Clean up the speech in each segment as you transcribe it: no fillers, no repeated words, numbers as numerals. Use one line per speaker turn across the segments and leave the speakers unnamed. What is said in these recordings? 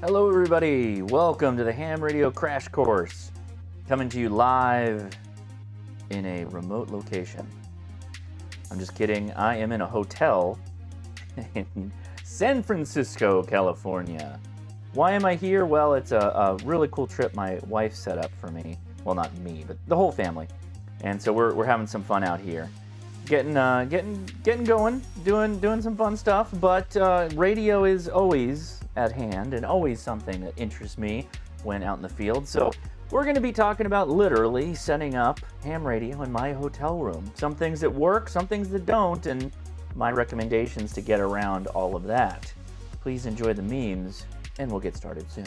Hello everybody, welcome to the Ham Radio Crash Course, coming to you live in a remote location. I'm just kidding, I am in a hotel in San Francisco, California. Why am I here? Well, it's a really cool trip my wife set up for me. Well, not me, but the whole family. And so we're having some fun out here. Getting going, doing some fun stuff, but radio is always at hand and always something that interests me when out in the field. So we're going to be talking about literally setting up ham radio in my hotel room. Some things that work, some things that don't, and my recommendations to get around all of that. Please enjoy the memes, and we'll get started soon.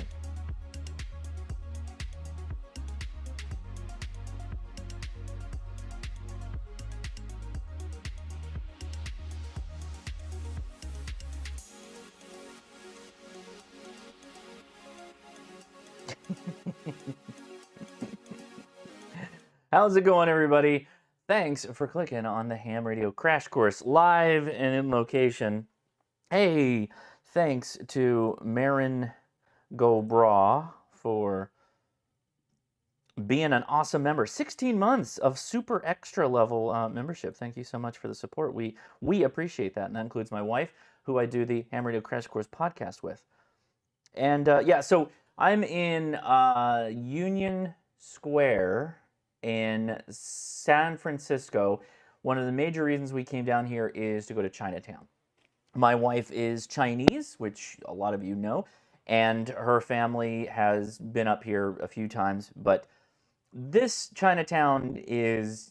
How's it going, everybody? Thanks for clicking on the Ham Radio Crash Course live and in location. Hey, thanks to Marin Gobra for being an awesome member. 16 months of super extra level membership. Thank you so much for the support. We appreciate that, and that includes my wife, who I do the Ham Radio Crash Course podcast with. And yeah, so I'm in Union Square in San Francisco. One of the major reasons we came down here is to go to Chinatown. My wife is Chinese, which a lot of you know, and her family has been up here a few times, but this Chinatown is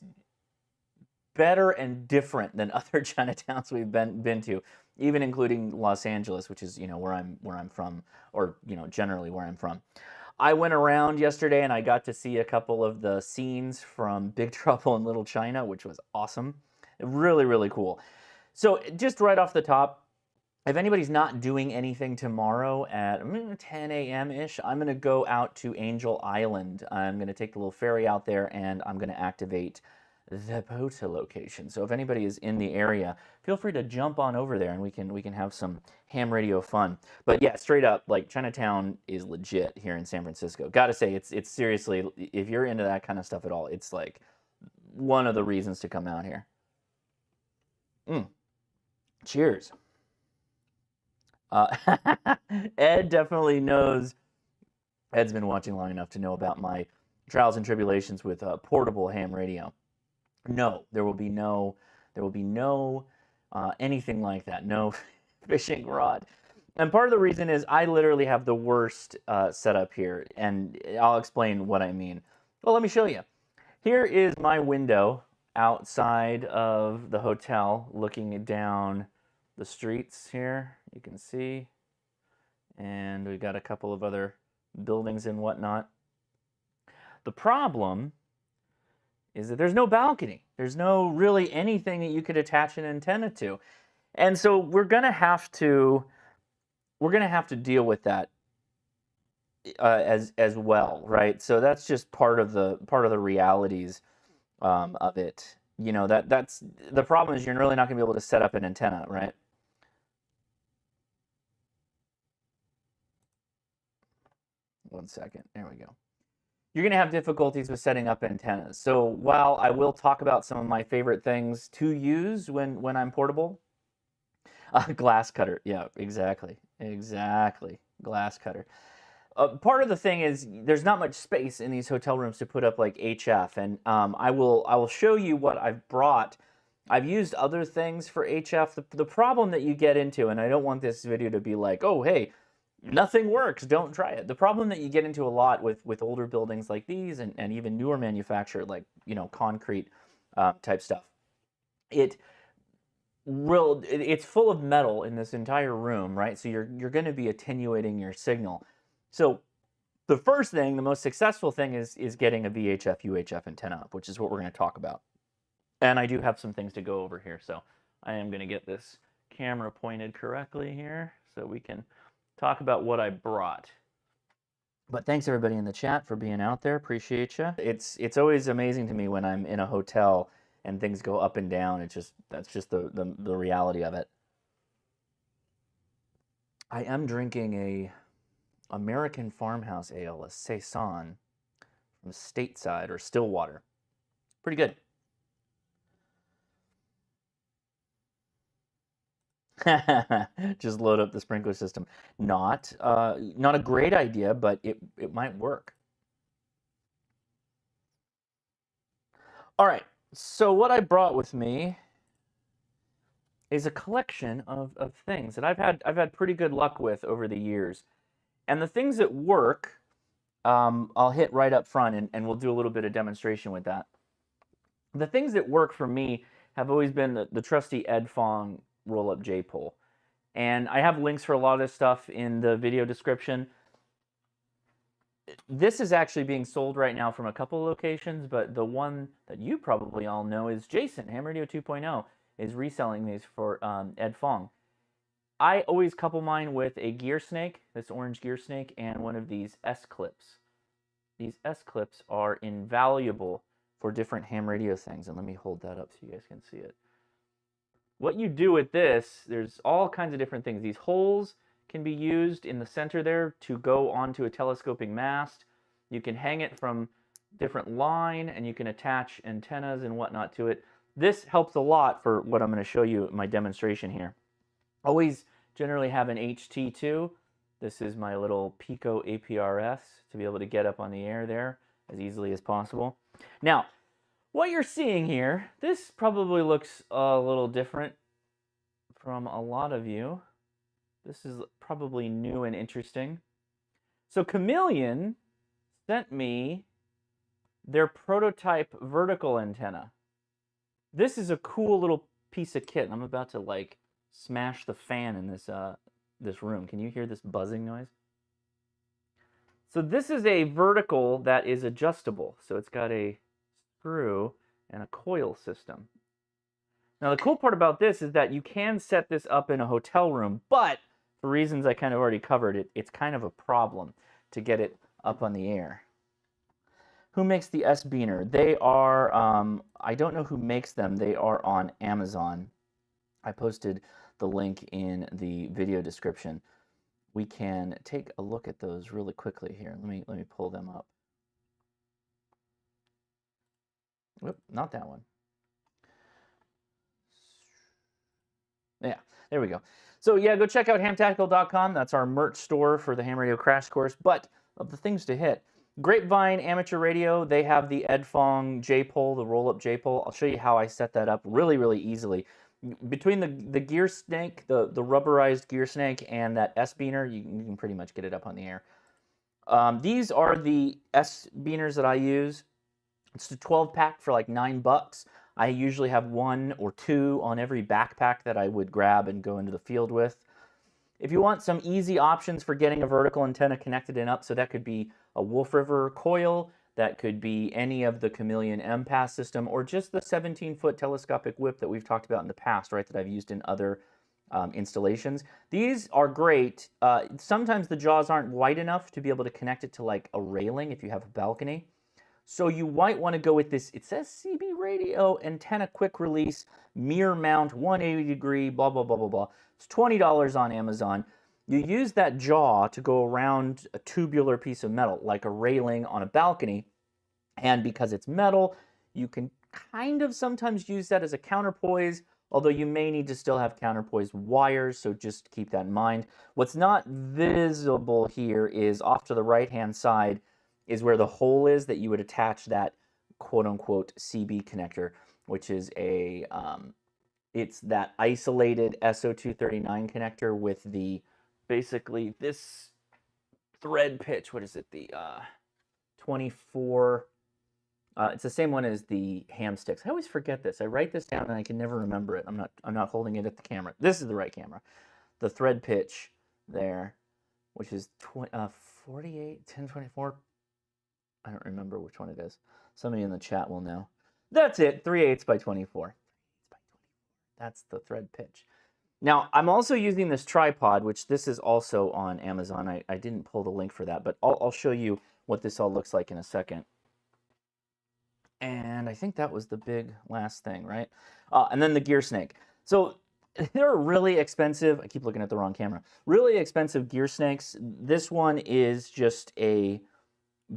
better and different than other Chinatowns we've been to, even including Los Angeles, which is, where I'm from, or generally where I'm from. I went around yesterday and I got to see a couple of the scenes from Big Trouble in Little China, which was awesome. Really, really cool. So just right off the top, if anybody's not doing anything tomorrow at 10 a.m.-ish, I'm going to go out to Angel Island. I'm going to take the little ferry out there and I'm going to activate the POTA location. So if anybody is in the area, feel free to jump on over there and we can have some ham radio fun. But yeah, straight up, like, Chinatown is legit here in San Francisco. Gotta say, it's seriously, if you're into that kind of stuff at all, it's like one of the reasons to come out here. Cheers. Ed definitely knows. Ed's been watching long enough to know about my trials and tribulations with portable ham radio. No, there will be no anything like that. No fishing rod. And part of the reason is I literally have the worst setup here, and I'll explain what I mean. Well, let me show you. Here is my window outside of the hotel, looking down the streets here. You can see, and we've got a couple of other buildings and whatnot. The problem is that there's no balcony. There's no really anything that you could attach an antenna to. And so we're gonna have to deal with that as well, right? So that's just part of the realities of it. That's the problem, is you're really not gonna be able to set up an antenna, right? One second, there we go. You're going to have difficulties with setting up antennas. So while I will talk about some of my favorite things to use when I'm portable, glass cutter, yeah, exactly, glass cutter. Part of the thing is there's not much space in these hotel rooms to put up like HF, and I will show you what I've brought. I've used other things for HF. The problem that you get into, and I don't want this video to be like, oh, hey, nothing works, don't try it. The problem that you get into a lot with older buildings like these, and even newer manufactured, like, concrete type stuff, it's full of metal in this entire room, right? So you're going to be attenuating your signal. So the first thing, the most successful thing, is getting a VHF UHF antenna up, which is what we're going to talk about. And I do have some things to go over here, so I am going to get this camera pointed correctly here so we can talk about what I brought. But thanks everybody in the chat for being out there. Appreciate you. It's always amazing to me when I'm in a hotel and things go up and down. That's just the reality of it. I am drinking American Farmhouse Ale, a Saison from Stateside or Stillwater. Pretty good. Just load up the sprinkler system. Not a great idea, but it might work. All right, so what I brought with me is a collection of things that I've had pretty good luck with over the years. And the things that work, I'll hit right up front, and we'll do a little bit of demonstration with that. The things that work for me have always been the trusty Ed Fong roll-up J-pole. And I have links for a lot of this stuff in the video description. This is actually being sold right now from a couple locations, but the one that you probably all know is Jason, Ham Radio 2.0, is reselling these for Ed Fong. I always couple mine with a gear snake, this orange gear snake, and one of these S-clips. These S-clips are invaluable for different ham radio things. And let me hold that up so you guys can see it. What you do with this, there's all kinds of different things. These holes can be used in the center there to go onto a telescoping mast. You can hang it from different line, and you can attach antennas and whatnot to it. This helps a lot for what I'm going to show you in my demonstration here. Always generally have an HT2. This is my little Pico APRS to be able to get up on the air there as easily as possible. Now, what you're seeing here, this probably looks a little different from a lot of you. This is probably new and interesting. So Chameleon sent me their prototype vertical antenna. This is a cool little piece of kit. I'm about to like smash the fan in this room. Can you hear this buzzing noise? So this is a vertical that is adjustable. So it's got a screw and a coil system. Now the cool part about this is that you can set this up in a hotel room, but for reasons I kind of already covered, it's kind of a problem to get it up on the air. Who makes the S-Beaner? They are, I don't know who makes them. They are on Amazon. I posted the link in the video description. We can take a look at those really quickly here. Let me pull them up. Whoop, not that one. Yeah, there we go. So yeah, go check out hamtactical.com. That's our merch store for the Ham Radio Crash Course. But of the things to hit, Grapevine Amateur Radio, they have the Ed Fong J-pole, the roll-up J-pole. I'll show you how I set that up really, really easily. Between the gear snake, the rubberized gear snake, and that S-Beaner, you can pretty much get it up on the air. These are the S-Beaners that I use. It's the 12-pack for like $9. I usually have 1 or 2 on every backpack that I would grab and go into the field with. If you want some easy options for getting a vertical antenna connected and up, so that could be a Wolf River coil, that could be any of the Chameleon MPass system, or just the 17-foot telescopic whip that we've talked about in the past, right, that I've used in other installations. These are great. Sometimes the jaws aren't wide enough to be able to connect it to like a railing if you have a balcony. So you might want to go with this, it says CB radio antenna quick release, mirror mount, 180 degree, blah, blah, blah, blah, blah. It's $20 on Amazon. You use that jaw to go around a tubular piece of metal, like a railing on a balcony. And because it's metal, you can kind of sometimes use that as a counterpoise, although you may need to still have counterpoise wires, so just keep that in mind. What's not visible here is off to the right-hand side is where the hole is that you would attach that quote-unquote CB connector, which is a, it's that isolated SO239 connector with the, basically this thread pitch, what is it, the 24, it's the same one as the ham sticks. I always forget this. I write this down and I can never remember it. I'm not holding it at the camera. This is the right camera. The thread pitch there, which is 48, 1024. I don't remember which one it is. Somebody in the chat will know. That's it, 3/8 by 24. That's the thread pitch. Now, I'm also using this tripod, which this is also on Amazon. I didn't pull the link for that, but I'll show you what this all looks like in a second. And I think that was the big last thing, right? And then the gear snake. So They're really expensive. I keep looking at the wrong camera. Really expensive gear snakes. This one is just a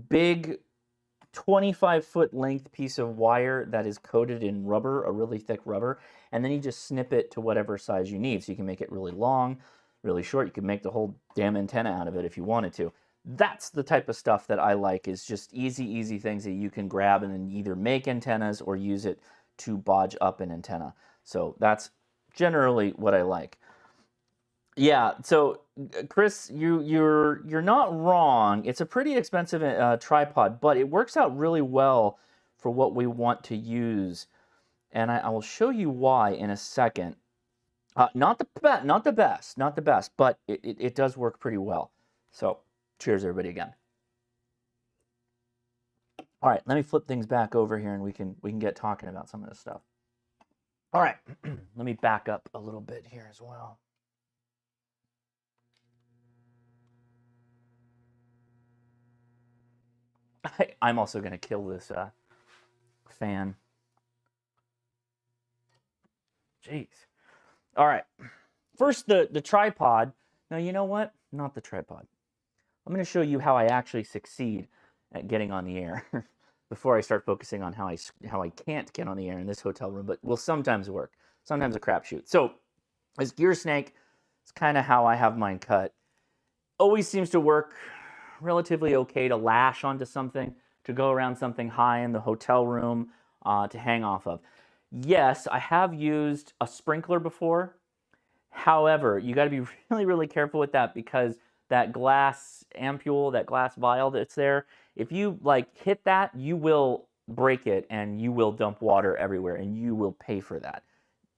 big 25-foot length piece of wire that is coated in rubber, a really thick rubber, and then you just snip it to whatever size you need. So you can make it really long, really short. You can make the whole damn antenna out of it if you wanted to. That's the type of stuff that I like, is just easy things that you can grab and then either make antennas or use it to bodge up an antenna. So that's generally what I like. Yeah, so Chris, you're not wrong. It's a pretty expensive tripod, but it works out really well for what we want to use, and I will show you why in a second. Not the best, but it does work pretty well. So, cheers, everybody, again. All right, let me flip things back over here, and we can get talking about some of this stuff. All right, let me back up a little bit here as well. I'm also going to kill this fan. Jeez. All right. First, the tripod. Now, you know what? Not the tripod. I'm going to show you how I actually succeed at getting on the air before I start focusing on how I can't get on the air in this hotel room, but will sometimes work. Sometimes a crapshoot. So this gear snake is kind of how I have mine cut. Always seems to work relatively okay to lash onto something, to go around something high in the hotel room, to hang off of. Yes, I have used a sprinkler before. However, you got to be really careful with that, because that glass ampule, that glass vial that's there, if you like hit that, you will break it and you will dump water everywhere and you will pay for that.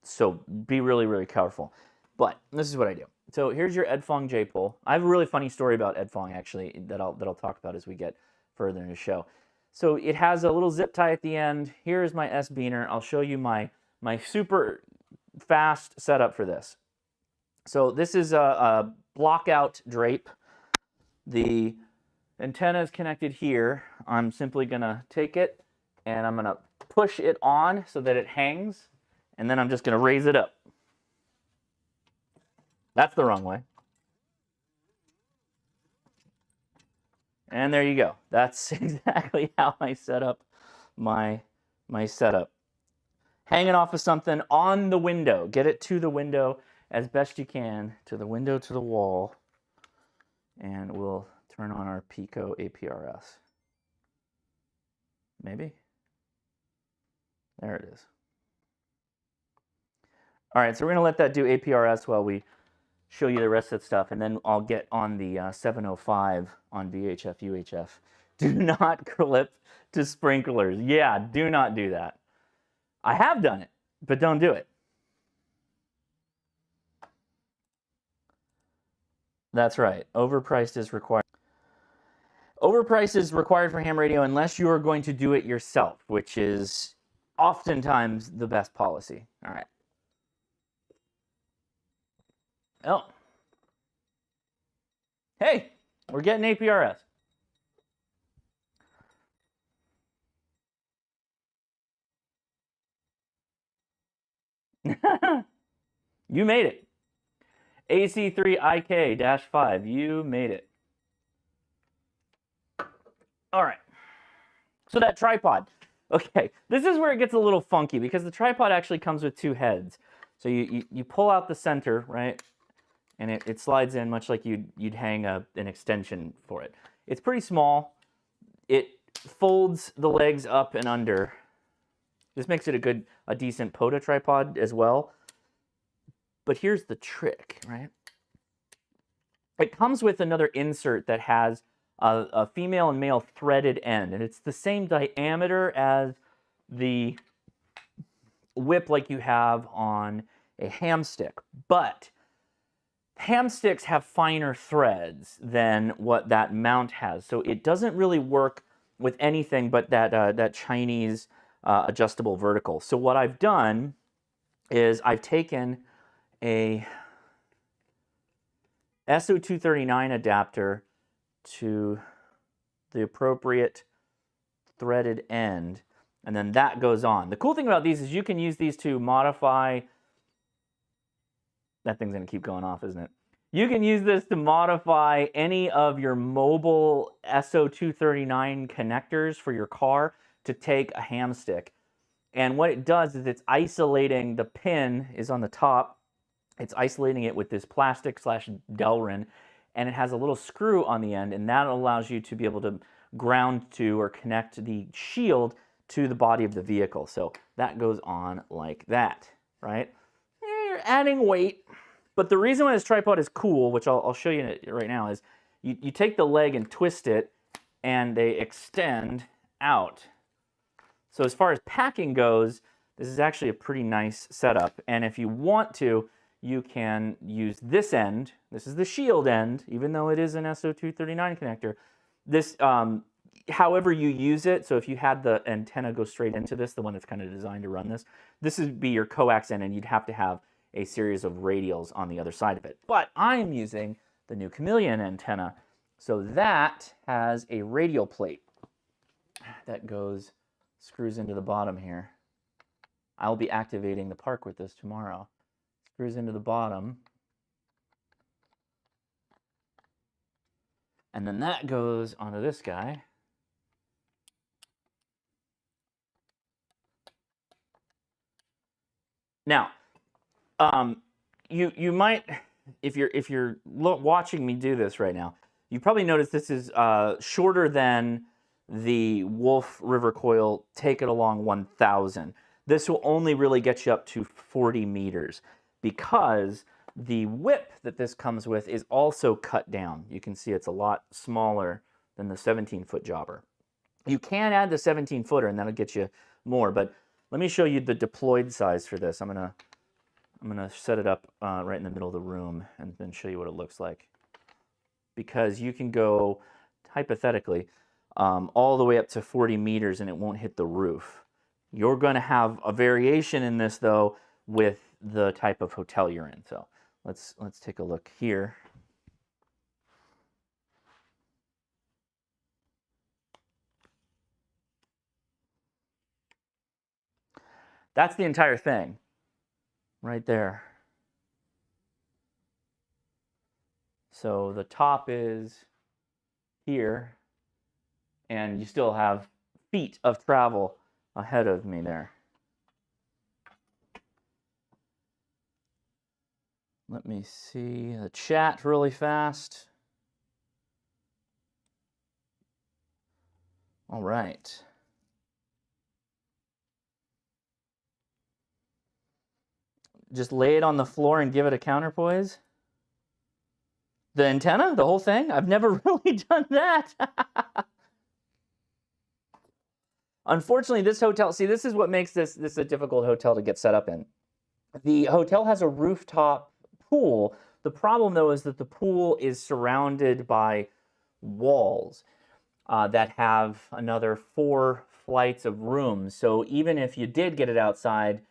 So be really careful. But this is what I do. So here's your Ed Fong J-pole. I have a really funny story about Ed Fong, actually, that I'll talk about as we get further in the show. So it has a little zip tie at the end. Here's my S-beaner. I'll show you my super fast setup for this. So this is a block-out drape. The antenna is connected here. I'm simply going to take it and I'm going to push it on so that it hangs, and then I'm just going to raise it up. That's the wrong way. And there you go. That's exactly how I set up my setup. Hang it off of something on the window. Get it to the window as best you can, to the window, to the wall. And we'll turn on our Pico APRS. Maybe. There it is. All right, so we're going to let that do APRS while we show you the rest of the stuff, and then I'll get on the 705 on VHF, UHF. Do not clip to sprinklers. Yeah, do not do that. I have done it, but don't do it. That's right. Overpriced is required. Overpriced is required for ham radio unless you are going to do it yourself, which is oftentimes the best policy. All right. Oh. Hey, we're getting APRS. You made it. AC3IK-5, you made it. All right. So that tripod. Okay, this is where it gets a little funky, because the tripod actually comes with two heads. So you pull out the center, right? And it slides in much like you'd hang an extension for it. It's pretty small. It folds the legs up and under. This makes it a decent POTA tripod as well. But here's the trick, right? It comes with another insert that has a female and male threaded end, and it's the same diameter as the whip like you have on a ham stick, but ham sticks have finer threads than what that mount has, so it doesn't really work with anything but that Chinese adjustable vertical. So what I've done is I've taken a SO239 adapter to the appropriate threaded end, and then that goes on. The cool thing about these is you can use these to modify that thing's going to keep going off, isn't it? You can use this to modify any of your mobile SO239 connectors for your car to take a ham stick. And what it does is it's isolating, the pin is on the top, it's isolating it with this plastic / Delrin, and it has a little screw on the end, and that allows you to be able to ground to or connect the shield to the body of the vehicle. So that goes on like that, right? You're adding weight, but the reason why this tripod is cool, which I'll show you right now, is you take the leg and twist it, and they extend out. So as far as packing goes, this is actually a pretty nice setup. And if you want to, you can use this end. This is the shield end, even though it is an SO239 connector. This, however you use it, so if you had the antenna go straight into this, the one that's kind of designed to run this, this would be your coax end, and you'd have to have a series of radials on the other side of it. But I'm using the new Chameleon antenna. So that has a radial plate that goes, screws into the bottom here. I'll be activating the park with this tomorrow. Screws into the bottom. And then that goes onto this guy. Now, you might, if you're watching me do this right now, you probably noticed this is shorter than the Wolf River Coil Take It Along 1000. This will only really get you up to 40 meters because the whip that this comes with is also cut down. You can see it's a lot smaller than the 17-foot jobber. You can add the 17-footer and that'll get you more, but let me show you the deployed size for this. I'm gonna set it up right in the middle of the room and then show you what it looks like. Because you can go, hypothetically, all the way up to 40 meters and it won't hit the roof. You're going to have a variation in this, though, with the type of hotel you're in. So let's take a look here. That's the entire thing right there. So the top is here, and you still have feet of travel ahead of me there. Let me see the chat really fast. All right. Just lay it on the floor and give it a counterpoise. The antenna, the whole thing? I've never really done that. Unfortunately, this hotel, see, this is what makes this a difficult hotel to get set up in. The hotel has a rooftop pool. The problem, though, is that the pool is surrounded by walls that have another 4 flights of rooms. So even if you did get it outside,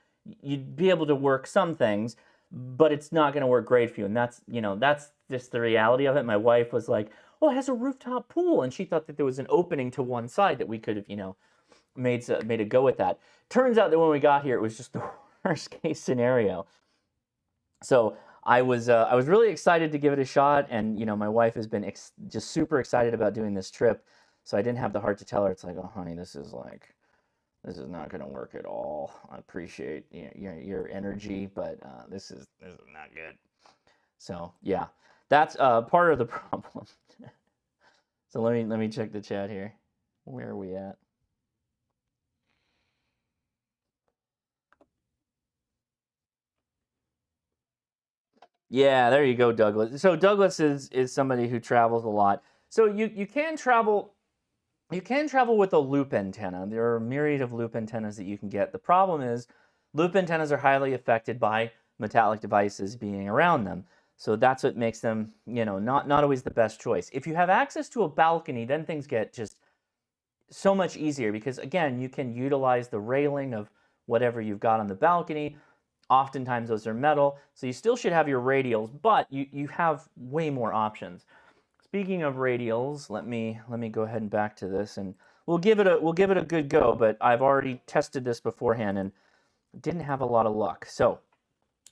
you'd be able to work some things, but it's not going to work great for you. And that's, you know, that's just the reality of it. My wife was like, "Oh, it has a rooftop pool," and she thought that there was an opening to one side that we could have, you know, made a go with that. Turns out that when we got here, it was just the worst case scenario. So I was really excited to give it a shot, and you know, my wife has been just super excited about doing this trip. So I didn't have the heart to tell her. It's like, "Oh, honey, this is not going to work at all. I appreciate your energy, but this is not good." So yeah, that's part of the problem. So let me check the chat here. Where are we at? Yeah, there you go, Douglas. So Douglas is somebody who travels a lot. So you can travel with a loop antenna. There are a myriad of loop antennas that you can get. The problem is loop antennas are highly affected by metallic devices being around them. So that's what makes them, you know, not always the best choice. If you have access to a balcony, then things get just so much easier because, again, you can utilize the railing of whatever you've got on the balcony. Oftentimes those are metal, so you still should have your radials, but you have way more options. Speaking of radials, let me go ahead and back to this, and we'll give it a good go. But I've already tested this beforehand and didn't have a lot of luck. So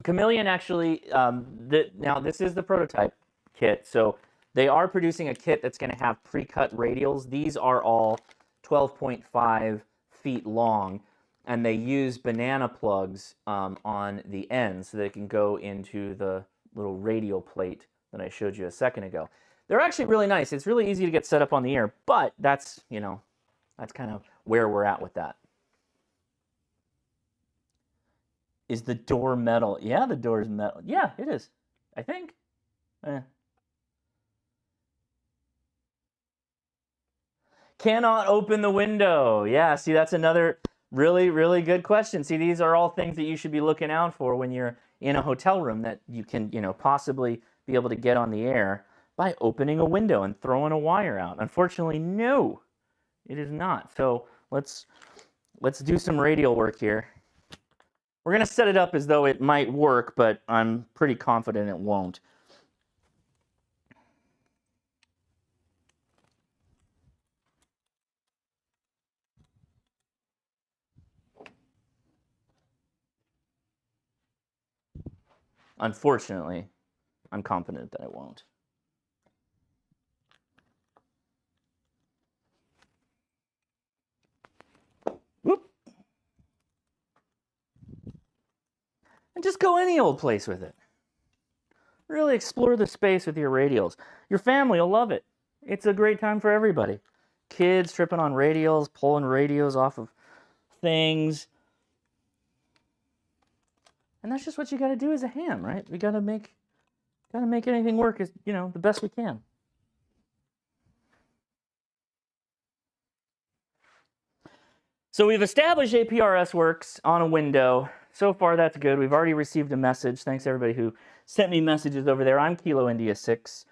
Chameleon actually, now this is the prototype kit, so they are producing a kit that's going to have pre-cut radials. These are all 12.5 feet long, and they use banana plugs on the ends so they can go into the little radial plate that I showed you a second ago. They're actually really nice. It's really easy to get set up on the air, but that's, you know, that's kind of where we're at with that. Is the door metal? Yeah, the door is metal. Yeah, it is. I think. Cannot open the window. Yeah, see, that's another really, really good question. See, these are all things that you should be looking out for when you're in a hotel room that you can, you know, possibly be able to get on the air by opening a window and throwing a wire out. Unfortunately, no, it is not. So let's do some radial work here. We're going to set it up as though it might work, but I'm pretty confident it won't. Unfortunately, I'm confident that it won't. Whoop. And just go any old place with it. Really explore the space with your radials. Your family will love it. It's a great time for everybody. Kids tripping on radials, pulling radios off of things. And that's just what you got to do as a ham, right? We got to make anything work as, you know, the best we can. So we've established APRS works on a window. So far, that's good. We've already received a message. Thanks everybody who sent me messages over there. I'm Kilo India 6,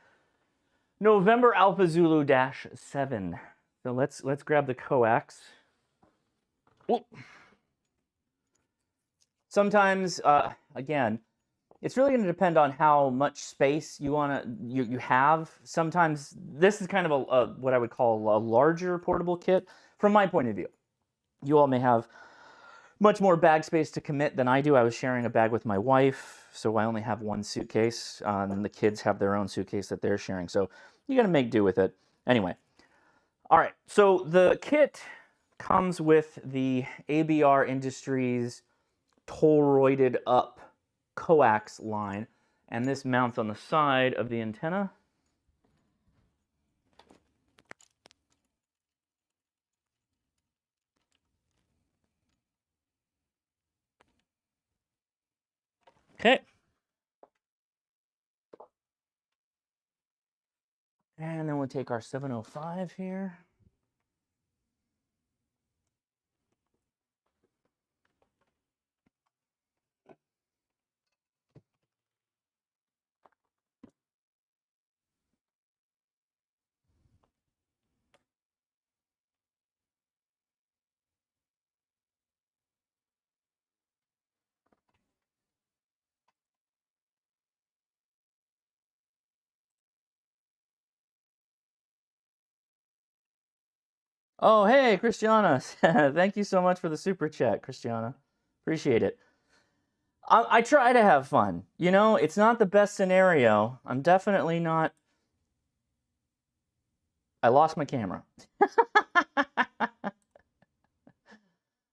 November Alpha Zulu -7. So let's grab the coax. Whoop. Sometimes, again, it's really going to depend on how much space you have. Sometimes this is kind of a what I would call a larger portable kit. From my point of view, you all may have much more bag space to commit than I do. I was sharing a bag with my wife, so I only have one suitcase, and the kids have their own suitcase that they're sharing. So you got to make do with it. Anyway, all right. So the kit comes with the ABR Industries toroided up coax line, and this mounts on the side of the antenna. Okay. And then we'll take our 705 here. Oh, hey, Christiana. Thank you so much for the super chat, Christiana. Appreciate it. I try to have fun. You know, it's not the best scenario. I'm definitely not. I lost my camera.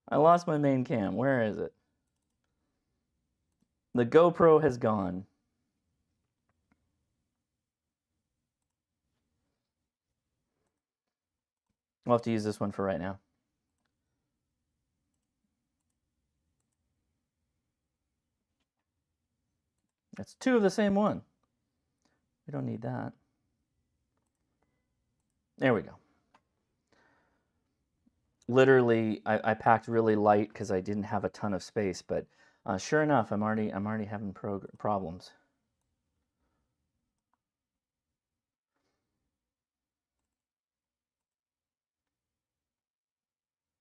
I lost my main cam. Where is it? The GoPro has gone. We'll have to use this one for right now. That's two of the same one. We don't need that. There we go. Literally, I packed really light because I didn't have a ton of space, but sure enough, I'm already having problems.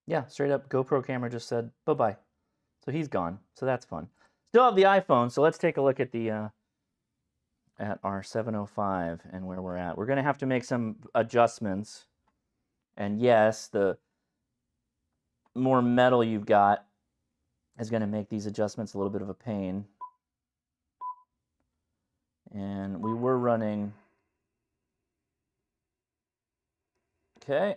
Yeah, straight up GoPro camera just said bye-bye. So he's gone. So that's fun. Still have the iPhone, so let's take a look at the at our 705 and where we're at. We're going to have to make some adjustments. And yes, the more metal you've got is going to make these adjustments a little bit of a pain. And we were running. Okay.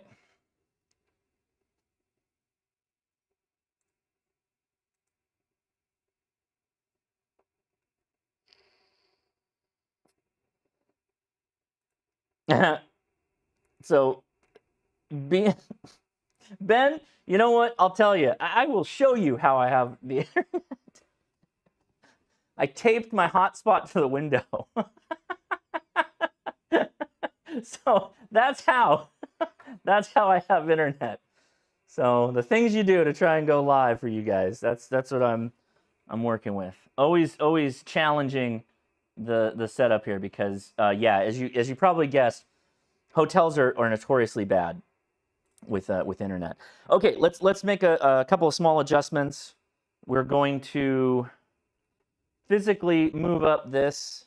So, Ben, you know what? I'll tell you. I will show you how I have the internet. I taped my hotspot to the window. So that's how I have internet. So the things you do to try and go live for you guys, that's what I'm working with. Always challenging the setup here because yeah, as you probably guessed, hotels are notoriously bad with internet. Okay, let's make a couple of small adjustments. We're going to physically move up this,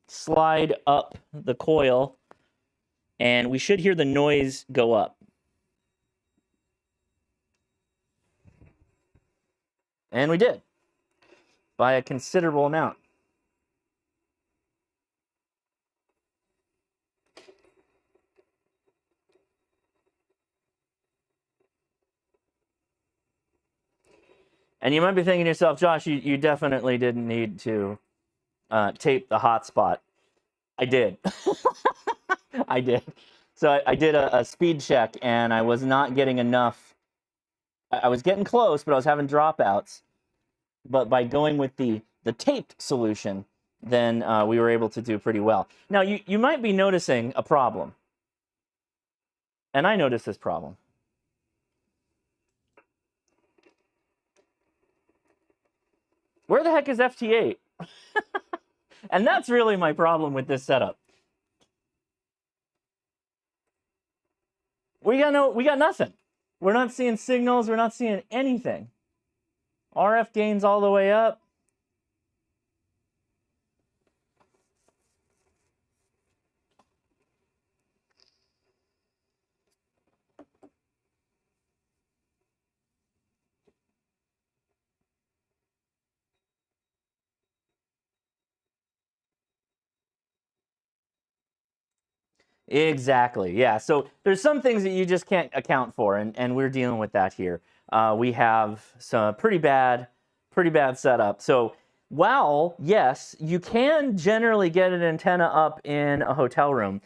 slide up the coil, and we should hear the noise go up. And we did, by a considerable amount. And you might be thinking to yourself, Josh, you definitely didn't need to tape the hotspot. I did. I did. So I did a speed check, and I was not getting enough. I was getting close, but I was having dropouts. But by going with the taped solution, then we were able to do pretty well. Now, you might be noticing a problem. And I noticed this problem. Where the heck is FT8? And that's really my problem with this setup. We got nothing. We're not seeing signals. We're not seeing anything. RF gains all the way up. Exactly. Yeah. So there's some things that you just can't account for, and we're dealing with that here. We have some pretty bad setup. So while yes, you can generally get an antenna up in a hotel room,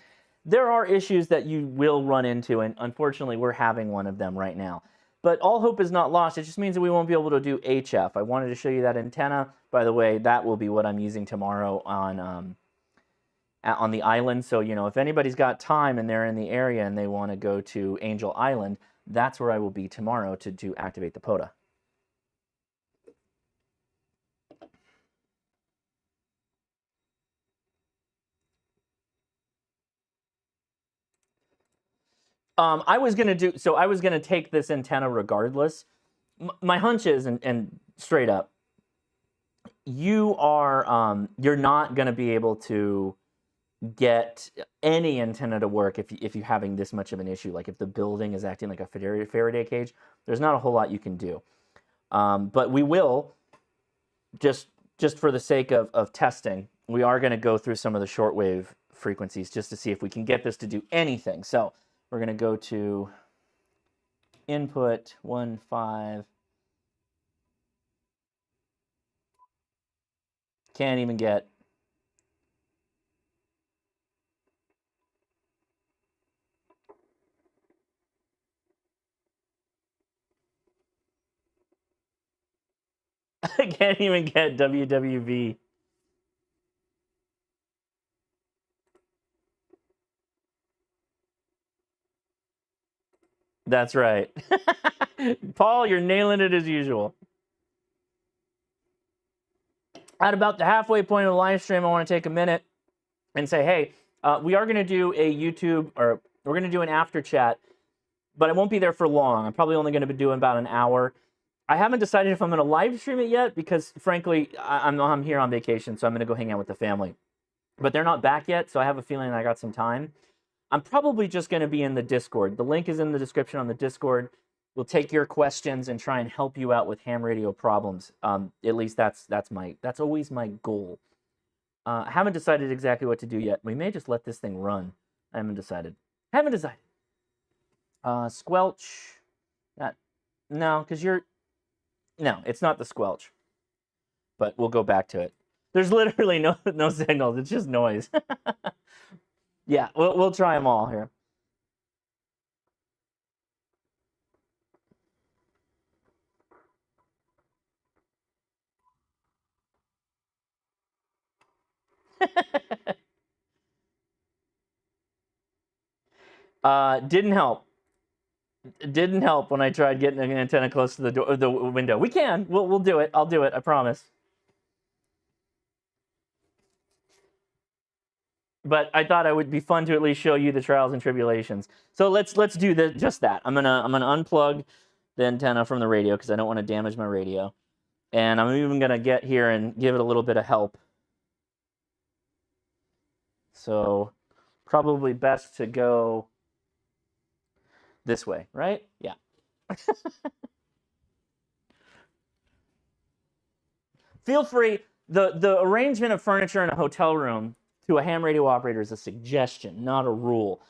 there are issues that you will run into, and unfortunately, we're having one of them right now. But all hope is not lost. It just means that we won't be able to do HF. I wanted to show you that antenna. By the way, that will be what I'm using tomorrow on the island. So, you know, if anybody's got time and they're in the area and they want to go to Angel Island, that's where I will be tomorrow to activate the POTA. I was going to take this antenna regardless. My hunch is, and straight up, you're not going to be able to get any antenna to work if you're having this much of an issue. Like if the building is acting like a Faraday cage, there's not a whole lot you can do. But we will, just for the sake of testing, we are going to go through some of the shortwave frequencies just to see if we can get this to do anything. So we're going to go to input 1.5. Can't even get. I can't even get WWV. That's right. Paul, you're nailing it as usual. At about the halfway point of the live stream, I want to take a minute and say, hey, we are going to do a YouTube, or we're going to do an after chat, but it won't be there for long. I'm probably only going to be doing about an hour. I haven't decided if I'm going to live stream it yet because, frankly, I'm here on vacation, so I'm going to go hang out with the family. But they're not back yet, so I have a feeling I got some time. I'm probably just going to be in the Discord. The link is in the description on the Discord. We'll take your questions and try and help you out with ham radio problems. At least that's always my goal. Haven't decided exactly what to do yet. We may just let this thing run. I haven't decided. Haven't decided. Squelch. No, because you're... No, it's not the squelch. But we'll go back to it. There's literally no signals. It's just noise. Yeah, we'll try them all here. Didn't help. It didn't help when I tried getting an antenna close to the window. We can. We'll do it. I'll do it. I promise. But I thought it would be fun to at least show you the trials and tribulations. So let's do just that. I'm gonna unplug the antenna from the radio because I don't want to damage my radio, and I'm even gonna get here and give it a little bit of help. So probably best to go this way, right? Yeah. Feel free. The arrangement of furniture in a hotel room to a ham radio operator is a suggestion, not a rule.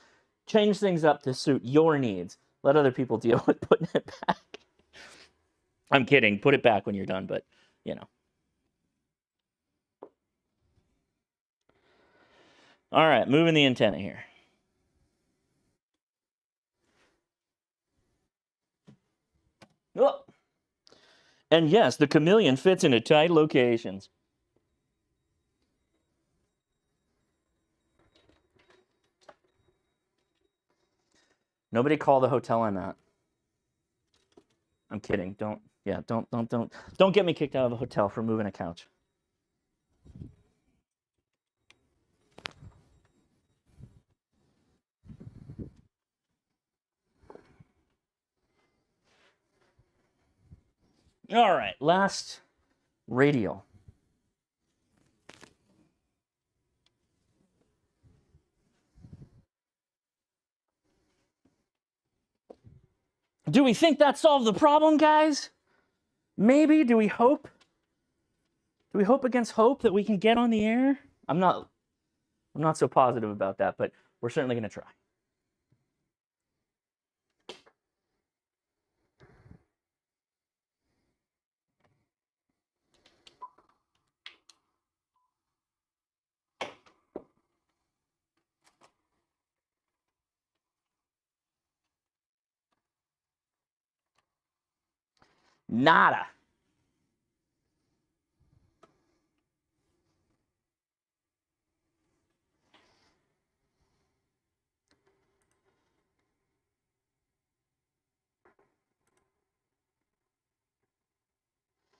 Change things up to suit your needs. Let other people deal with putting it back. I'm kidding. Put it back when you're done, but, you know. All right, moving the antenna here. Oh. And yes, the chameleon fits into tight locations. Nobody call the hotel I'm at. I'm kidding. Don't get me kicked out of a hotel for moving a couch. All right, last radial. Do we think that solved the problem, guys? Maybe. Do we hope? Do we hope against hope that we can get on the air? I'm not so positive about that, but we're certainly going to try. Nada.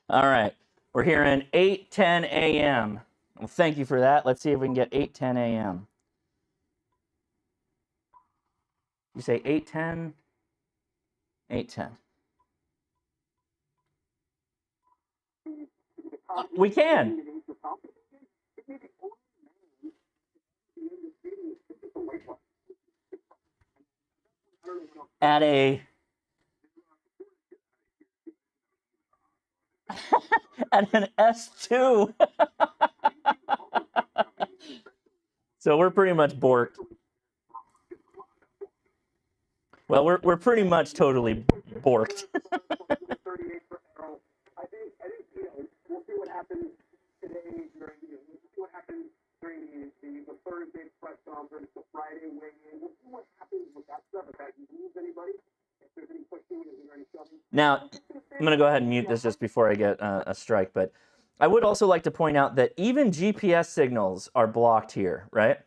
All right. We're hearing 8:10 a.m. Well, thank you for that. Let's see if we can get 8:10 a.m. You say 8:10? 8:10. We can. At a at an S2. So we're pretty much borked. Well, we're pretty much totally borked. We'll see what happens today during the Thursday press conference, the Friday weigh-in. We'll see what happens with that stuff. If that moves anybody, if there's any pushing, is there any shoving? Now, I'm going to go ahead and mute this just before I get a strike, but I would also like to point out that even GPS signals are blocked here, right?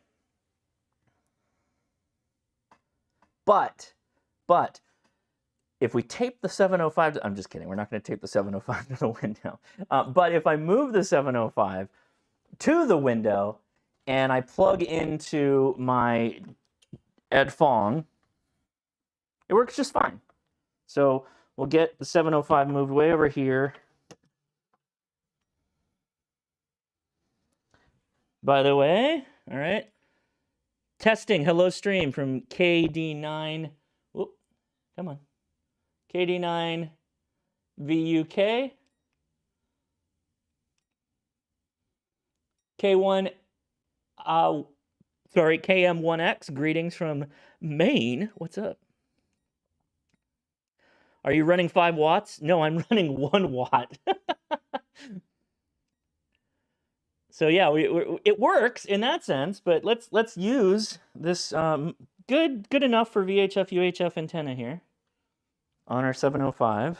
But if we tape the 705, I'm just kidding, we're not going to tape the 705 to the window. But if I move the 705 to the window and I plug into my Ed Fong, it works just fine. So we'll get the 705 moved way over here. By the way, all right, testing, hello stream from KD9. Whoop, come on. KD9 VUK. K1, sorry, KM1X, greetings from Maine. What's up? Are you running 5 watts? No, I'm running 1 watt. So yeah, it works in that sense, but let's use this good enough for VHF UHF antenna here on our 705.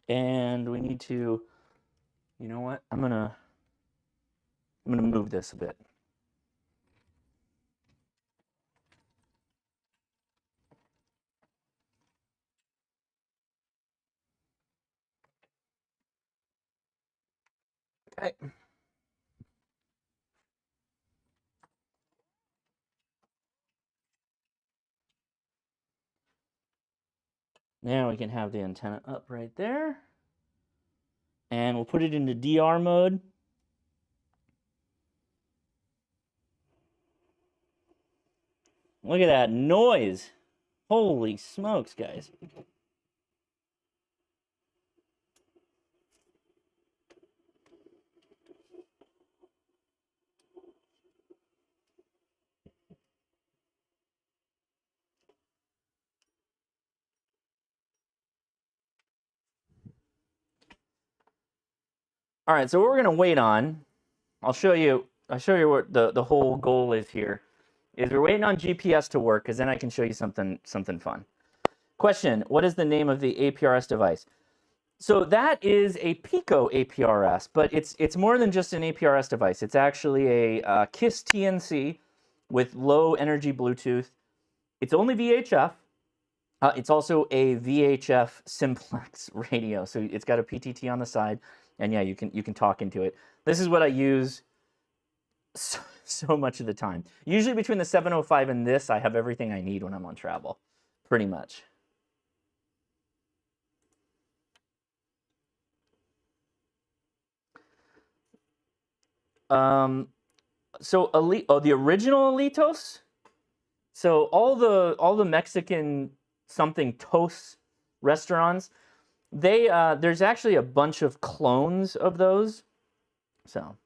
And we need to, you know what? I'm gonna move this a bit. Okay. Now we can have the antenna up right there. And we'll put it into DR mode. Look at that noise. Holy smokes, guys. All right, so what we're gonna wait on, I'll show you what the whole goal is here. Is we're waiting on GPS to work, because then I can show you something fun. Question, what is the name of the APRS device? So that is a Pico APRS, but it's more than just an APRS device. It's actually a KISS TNC with low energy Bluetooth. It's only VHF. It's also a VHF simplex radio, so it's got a PTT on the side, and yeah, you can talk into it. This is what I use so much of the time. Usually between the 705 and this, I have everything I need when I'm on travel, pretty much. So the original Alitos. So all the Mexican something toast restaurants, they there's actually a bunch of clones of those. So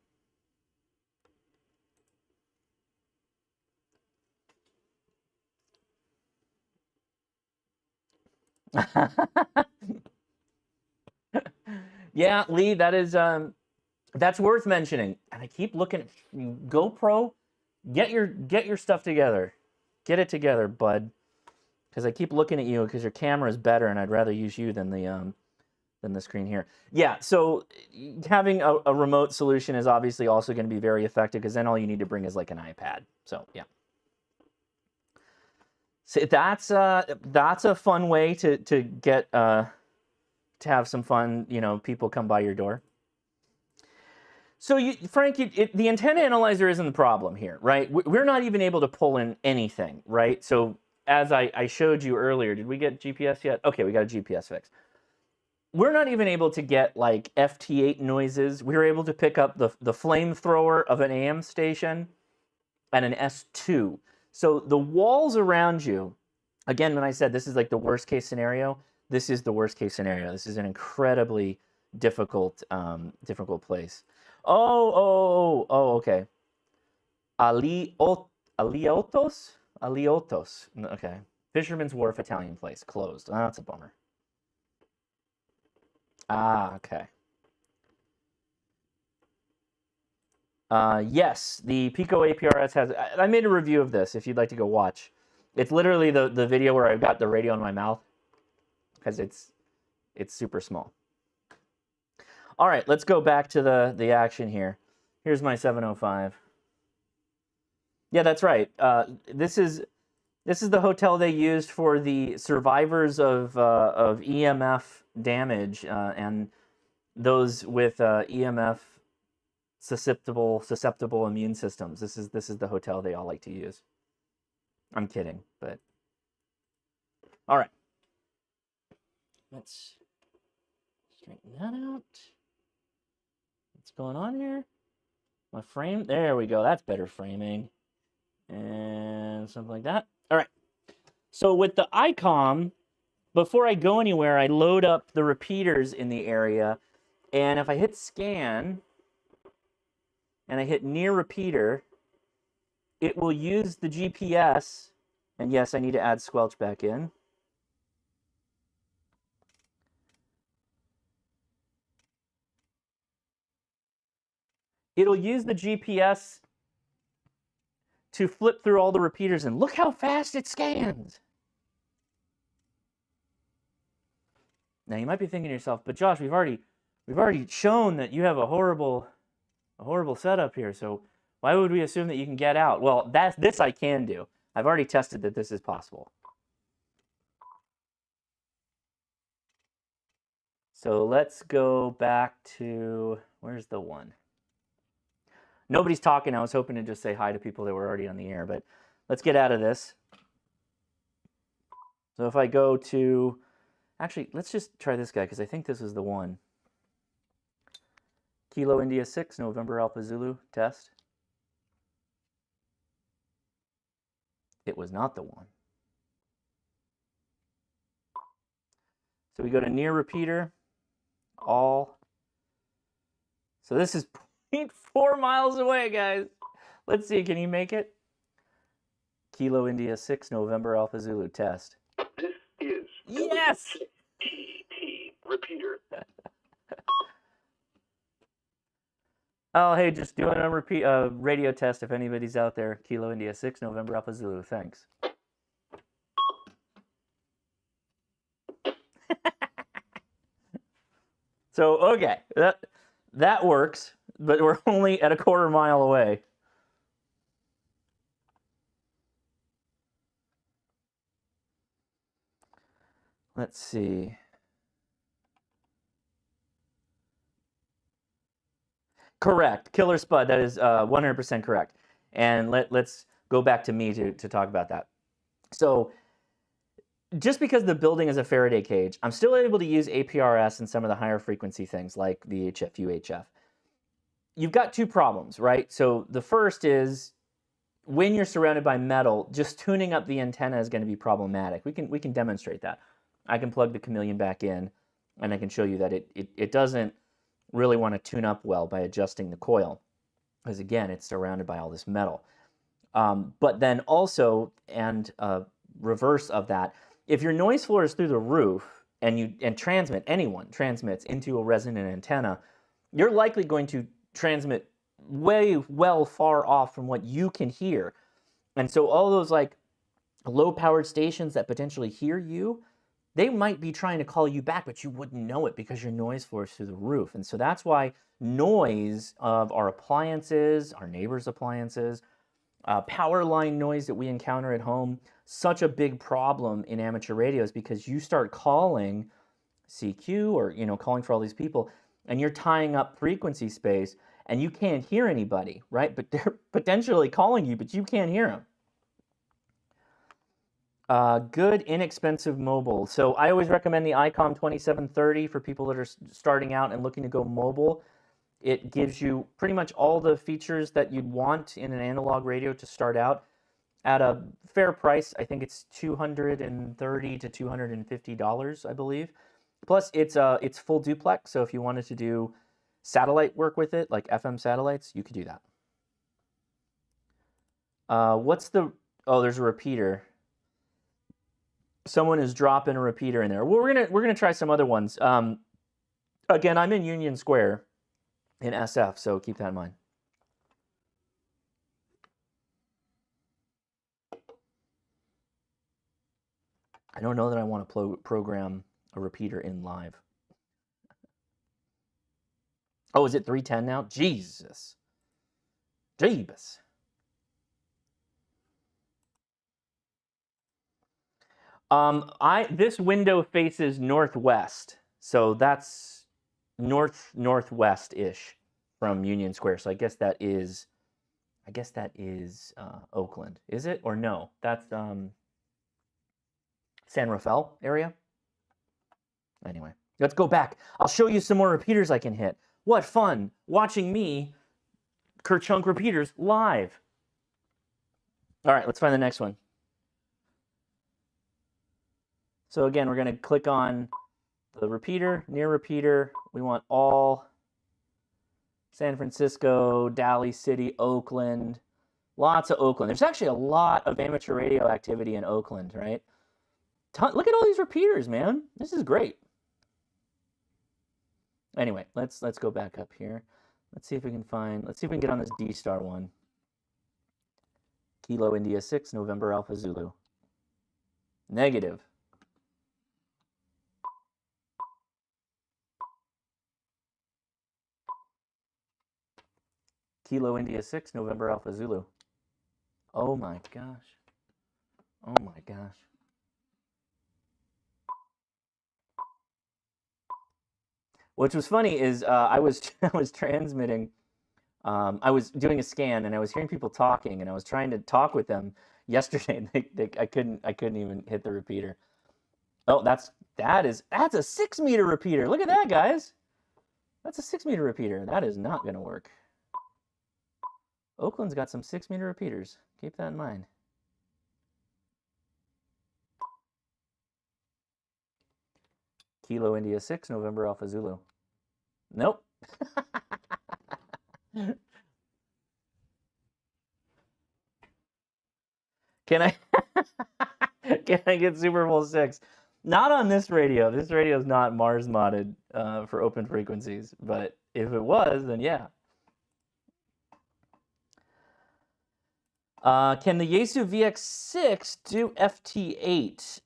yeah, Lee, that is that's worth mentioning. And I keep looking at GoPro. Get your stuff together. Get it together, bud. Because I keep looking at you because your camera is better, and I'd rather use you than the screen here. Yeah, so having a remote solution is obviously also going to be very effective, because then all you need to bring is like an iPad. So yeah. So that's a fun way to get to have some fun. You know, people come by your door. So, Frank, the antenna analyzer isn't the problem here, right? We're not even able to pull in anything, right? So, as I showed you earlier, did we get GPS yet? Okay, we got a GPS fix. We're not even able to get, like, FT8 noises. We were able to pick up the flamethrower of an AM station and an S2. So, the walls around you, again, when I said this is like the worst case scenario, this is the worst case scenario. This is an incredibly difficult place. Oh, okay. Aliotos? Aliotos. Okay. Fisherman's Wharf Italian place. Closed. Oh, that's a bummer. Ah, okay. Yes, the Pico APRS has... I made a review of this, if you'd like to go watch. It's literally the video where I've got the radio in my mouth, because it's super small. All right, let's go back to the action here. Here's my 705. Yeah, that's right. This is the hotel they used for the survivors of EMF damage and those with EMF susceptible immune systems. This is the hotel they all like to use. I'm kidding, but all right. Let's straighten that out. What's going on here? My frame, there we go. That's better framing. And something like that. All right. So with the ICOM, before I go anywhere, I load up the repeaters in the area, and if I hit scan and I hit near repeater, it will use the GPS, and yes, I need to add squelch back in. It'll use the GPS to flip through all the repeaters, and look how fast it scans. Now you might be thinking to yourself, but Josh, we've already shown that you have a horrible setup here, so why would we assume that you can get out? Well, this I can do. I've already tested that this is possible. So let's go back to, where's the one? Nobody's talking. I was hoping to just say hi to people that were already on the air, but let's get out of this. So if I go to, actually, let's just try this guy because I think this is the one. Kilo India 6, November Alpha Zulu, test. It was not the one. So we go to near repeater, all. So this is 0.4 miles away, guys. Let's see, can you make it? Kilo India 6, November Alpha Zulu, test.
This is
yes!
ET repeater.
Oh, hey, just doing a radio test if anybody's out there. Kilo India 6, November Alpha Zulu, thanks. So, okay, that works, but we're only at a quarter mile away. Let's see. Correct. Killer Spud, that is 100% correct. And let's go back to me to talk about that. So just because the building is a Faraday cage, I'm still able to use APRS and some of the higher frequency things like VHF, UHF. You've got two problems, right? So the first is when you're surrounded by metal, just tuning up the antenna is going to be problematic. We can demonstrate that. I can plug the Chameleon back in, and I can show you that it doesn't really want to tune up well by adjusting the coil, because again, it's surrounded by all this metal. But then also, and reverse of that, if your noise floor is through the roof and anyone transmits into a resonant antenna, you're likely going to transmit far off from what you can hear. And so all those like low-powered stations that potentially hear you, they might be trying to call you back, but you wouldn't know it because your noise floor is through the roof. And so that's why noise of our appliances, our neighbors' appliances, power line noise that we encounter at home, such a big problem in amateur radios, because you start calling CQ or calling for all these people, and you're tying up frequency space, and you can't hear anybody, right? But they're potentially calling you, but you can't hear them. Good, inexpensive mobile. So I always recommend the ICOM 2730 for people that are starting out and looking to go mobile. It gives you pretty much all the features that you'd want in an analog radio to start out at a fair price. I think it's $230 to $250, I believe. Plus, it's full duplex, so if you wanted to do satellite work with it, like FM satellites, you could do that. Oh, there's a repeater. Someone is dropping a repeater in there. Well, we're gonna try some other ones. Again, I'm in Union Square in SF, so keep that in mind. I don't know that I want to program a repeater in live. Oh, is it 310 now? Jesus. Jeebus. This window faces northwest, so that's northwest-ish from Union Square. So I guess that is Oakland. Is it or no? That's San Rafael area. Anyway, let's go back. I'll show you some more repeaters I can hit. What fun watching me kerchunk repeaters live. All right, let's find the next one. So again, we're going to click on the repeater, near repeater. We want all San Francisco, Daly City, Oakland. Lots of Oakland. There's actually a lot of amateur radio activity in Oakland, right? Look at all these repeaters, man. This is great. Anyway, let's go back up here. Let's see if we can get on this D-Star one. Kilo India 6, November Alpha Zulu. Negative. Kilo India 6, November Alpha Zulu. Oh my gosh. Oh my gosh. Which was funny is I was transmitting. I was doing a scan and I was hearing people talking and I was trying to talk with them yesterday. And I couldn't even hit the repeater. Oh, that's a 6 meter repeater. Look at that, guys. That's a 6 meter repeater. That is not going to work. Oakland's got some 6 meter repeaters. Keep that in mind. Kilo India 6, November Alpha Zulu. Nope. Can I get Super Bowl 6? Not on this radio. This radio is not Mars modded for open frequencies, but if it was, then yeah. Can the Yaesu VX6 do FT8?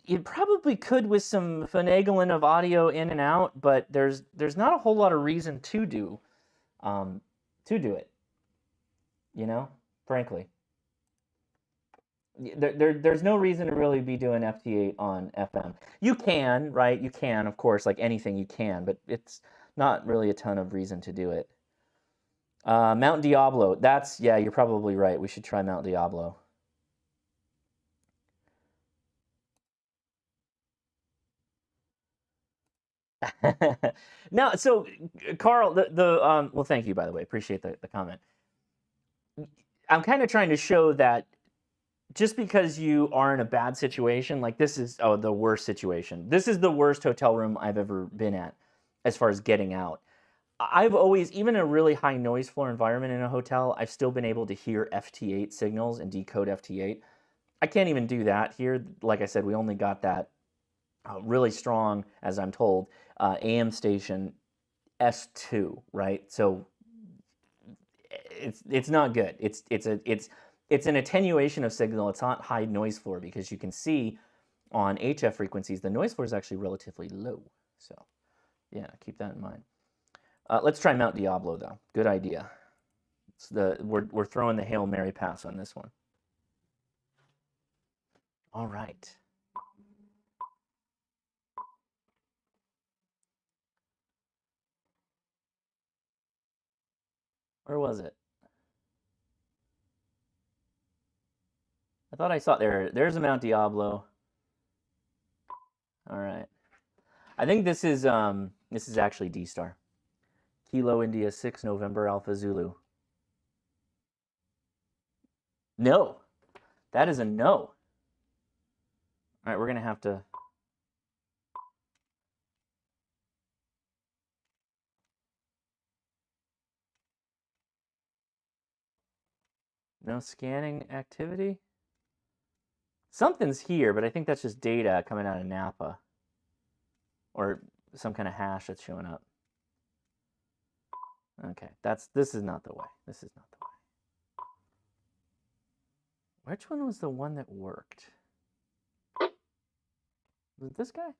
It probably could with some finagling of audio in and out, but there's not a whole lot of reason to do it. You know, frankly, there's no reason to really be doing FT8 on FM. You can, right? You can, of course, like anything you can, but it's not really a ton of reason to do it. Mount Diablo. Yeah, you're probably right. We should try Mount Diablo. Now, so Carl, well, thank you, by the way. Appreciate the comment. I'm kind of trying to show that just because you are in a bad situation, like this is the worst situation. This is the worst hotel room I've ever been at as far as getting out. I've always, even in a really high noise floor environment in a hotel, I've still been able to hear FT8 signals and decode FT8. I can't even do that here. Like I said, we only got that really strong, as I'm told, AM station S2, right? So it's not good. It's an attenuation of signal. It's not high noise floor because you can see on HF frequencies the noise floor is actually relatively low. So yeah, keep that in mind. Let's try Mount Diablo, though. Good idea. We're throwing the Hail Mary pass on this one. All right. Where was it? I thought I saw there's a Mount Diablo. All right. I think this is actually D-Star. Kilo India 6, November Alpha Zulu. No. That is a no. All right, we're going to have to... No scanning activity? Something's here, but I think that's just data coming out of Napa. Or some kind of hash that's showing up. Okay, this is not the way. This is not the way. Which one was the one that worked? Was it this guy?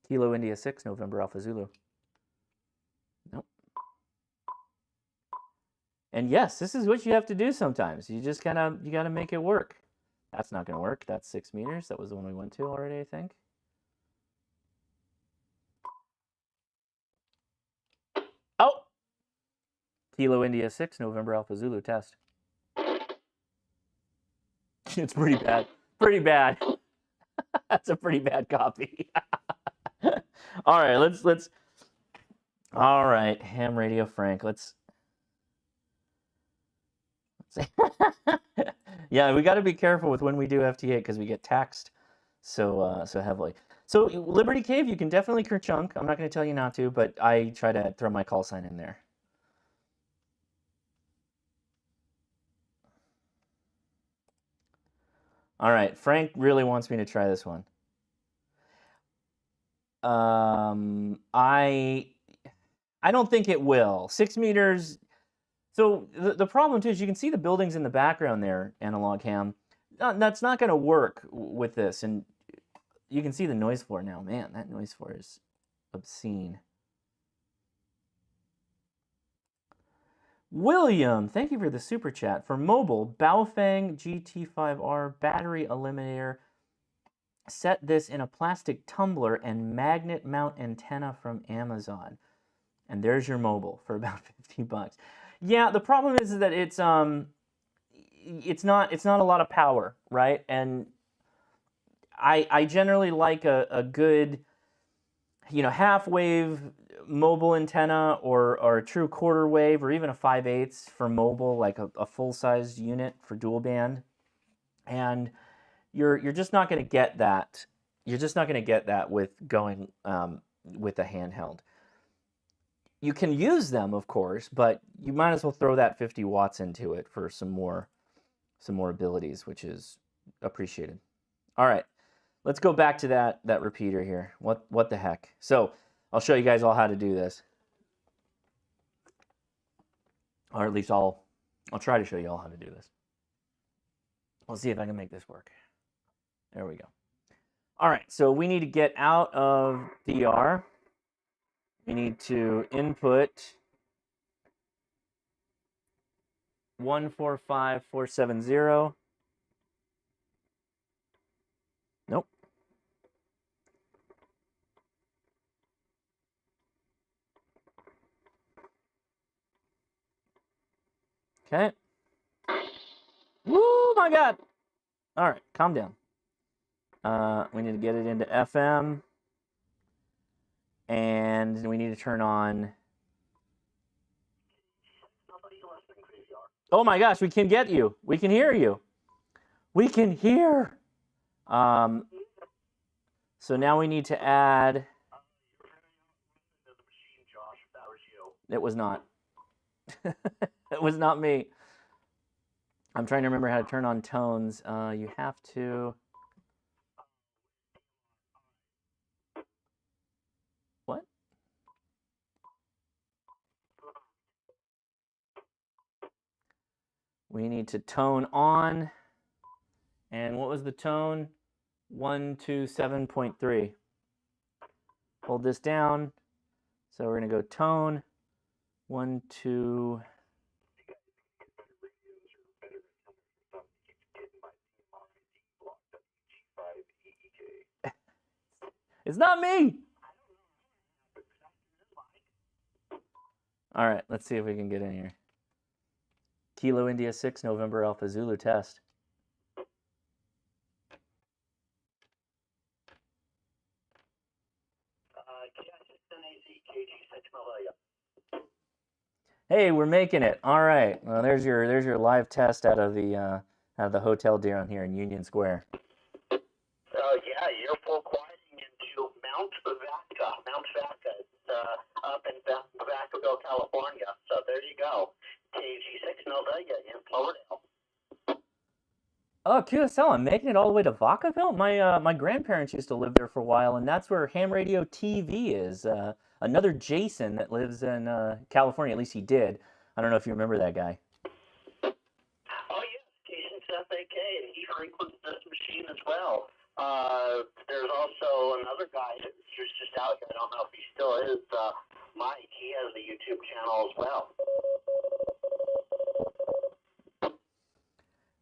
Kilo India 6, November Alpha Zulu. Nope. And yes, this is what you have to do sometimes. You just you gotta make it work. That's not gonna work. That's 6 meters. That was the one we went to already, I think. Oh! Kilo India 6, November Alpha Zulu test. It's pretty bad. Pretty bad. That's a pretty bad copy. All right, let's. All right, ham radio Frank. Let's Yeah, we got to be careful with when we do FT8 because we get taxed so heavily. So Liberty Cave, you can definitely kerchunk. I'm not going to tell you not to, but I try to throw my call sign in there. All right, Frank really wants me to try this one. I don't think it will. 6 meters. So the problem too is you can see the buildings in the background there, analog cam. That's not going to work with this, and you can see the noise floor now. Man, that noise floor is obscene. William, thank you for the super chat. For mobile, Baofeng GT5R battery eliminator. Set this in a plastic tumbler and magnet mount antenna from Amazon. And there's your mobile for about 50 bucks. Yeah, the problem is that it's not a lot of power, right? And I generally like a good, half wave mobile antenna or a true quarter wave or even a 5/8 for mobile, like a full-sized unit for dual band. And you're just not going to get that. You're just not going to get that with going with a handheld. You can use them, of course, but you might as well throw that 50 watts into it for some more abilities, which is appreciated. All right, let's go back to that repeater here. What the heck? So I'll show you guys all how to do this, or at least I'll try to show you all how to do this. We'll see if I can make this work. There we go. All right, so we need to get out of DR. We need to input 145470. Nope. Okay. Woo, my God. All right, calm down. We need to get it into FM. And we need to turn on. Oh my gosh, we can get you. We can hear you. We can hear. So now we need to add. It was not. It was not me. I'm trying to remember how to turn on tones. You have to. What? We need to tone on. And what was the tone? 127.3. Hold this down. So we're going to go tone 1, 2. It's not me. All right, let's see if we can get in here. Kilo India 6 November Alpha Zulu test. Hey, we're making it. All right. Well, there's your live test out of the hotel down here in Union Square.
Yeah, you're full quieting into Mount Vaca. It's up in Vacaville, California. So there you go. KG6 November in Florida.
Oh, QSL, I'm making it all the way to Vacaville? My grandparents used to live there for a while, and that's where Ham Radio TV is. Another Jason that lives in California, at least he did. I don't know if you remember that guy.
Oh, yes, Jason's FAK, and he frequents this machine as well. There's also another guy who's just out here. I don't know if he still is. Mike, he has a YouTube channel as well.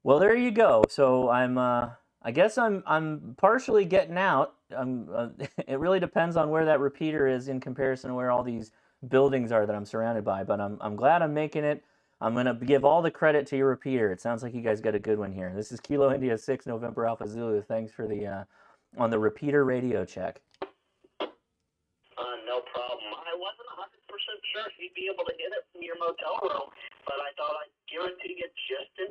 Well, there you go. So I guess I'm partially getting out. It really depends on where that repeater is in comparison to where all these buildings are that I'm surrounded by. But I'm glad I'm making it. I'm gonna give all the credit to your repeater. It sounds like you guys got a good one here. This is Kilo India 6 November Alpha Zulu. Thanks for the on the repeater radio check.
No problem. I wasn't 100% sure if you'd be able to hit it from your motel room, but I thought I'd give it to you just in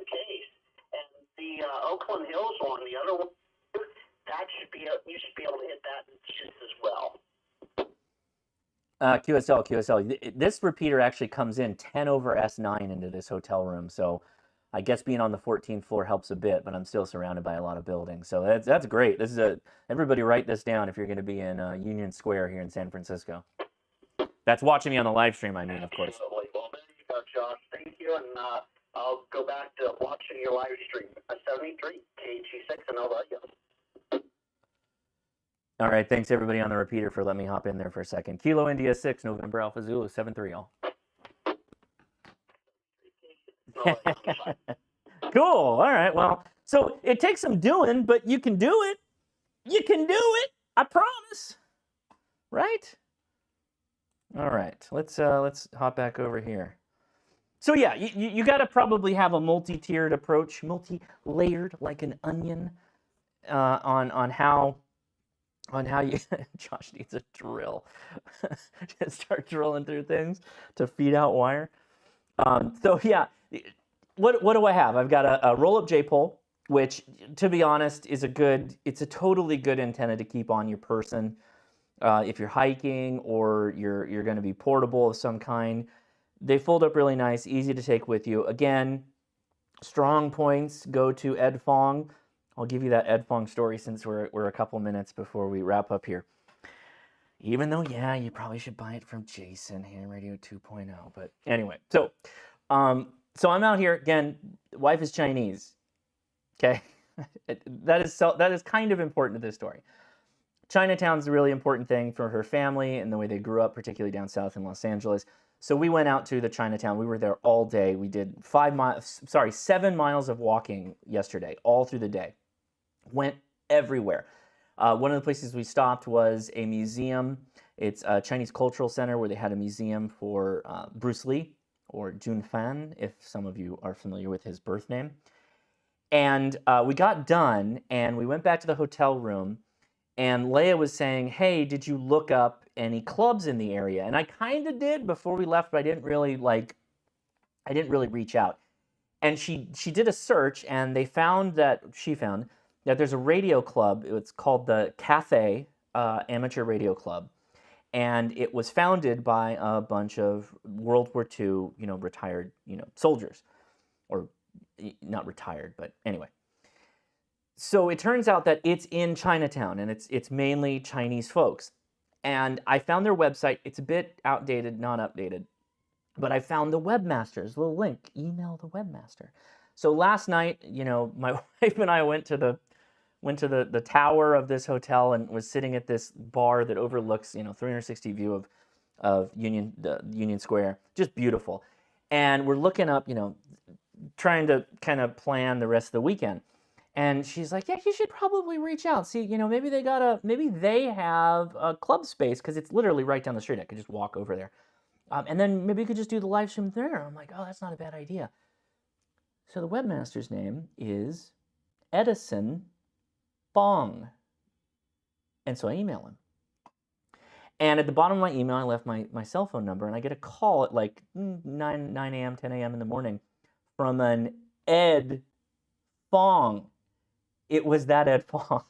QSL. This repeater actually comes in 10 over S9 into this hotel room. So I guess being on the 14th floor helps a bit, but I'm still surrounded by a lot of buildings. So that's great. This is everybody write this down if you're going to be in Union Square here in San Francisco. That's watching me on the live stream, I mean, of course.
Absolutely. Well, there you go, Josh. Thank you, and I'll go back to watching your live stream. 73, KG6, and I'll let you.
All right, thanks everybody on the repeater for letting me hop in there for a second. Kilo India 6, November Alpha Zulu 73 all. Cool. All right. Well, so it takes some doing, but you can do it. You can do it. I promise. Right? All right. Let's hop back over here. So yeah, you got to probably have a multi-tiered approach, multi-layered like an onion, on how you Josh needs a drill. Just start drilling through things to feed out wire. So yeah, what do I have? I've got a roll-up J-pole, which, to be honest, it's a totally good antenna to keep on your person if you're hiking or you're going to be portable of some kind. They fold up really nice, easy to take with you. Again, strong points go to Ed Fong. I'll give you that Ed Fong story since we're a couple minutes before we wrap up here. Even though, yeah, you probably should buy it from Jason, Ham Radio 2.0. But anyway, so I'm out here again. Wife is Chinese. Okay, that is kind of important to this story. Chinatown's a really important thing for her family and the way they grew up, particularly down south in Los Angeles. So we went out to the Chinatown. We were there all day. We did 7 miles of walking yesterday, all through the day. Went everywhere. One of the places we stopped was a museum. It's a Chinese Cultural Center where they had a museum for Bruce Lee, or Jun Fan, if some of you are familiar with his birth name. And we got done, and we went back to the hotel room, and Leia was saying, hey, did you look up any clubs in the area? And I kind of did before we left, but I didn't really reach out. And she did a search, and she found that there's a radio club. It's called the Cathay Amateur Radio Club. And it was founded by a bunch of World War II, retired, soldiers. Or not retired, but anyway. So it turns out that it's in Chinatown, and it's mainly Chinese folks. And I found their website. It's a bit outdated, not updated. But I found the webmaster's little link. Email the webmaster. So last night, my wife and I went to the tower of this hotel and was sitting at this bar that overlooks, 360 view of Union Square. Just beautiful. And we're looking up, trying to kind of plan the rest of the weekend. And she's like, yeah, you should probably reach out. See, maybe they have a club space because it's literally right down the street. I could just walk over there. And then maybe you could just do the live stream there. I'm like, oh, that's not a bad idea. So the webmaster's name is Edison Fong. And so I email him. And at the bottom of my email, I left my cell phone number, and I get a call at like 9 a.m., 10 a.m. in the morning from an Ed Fong. It was that Ed Fong.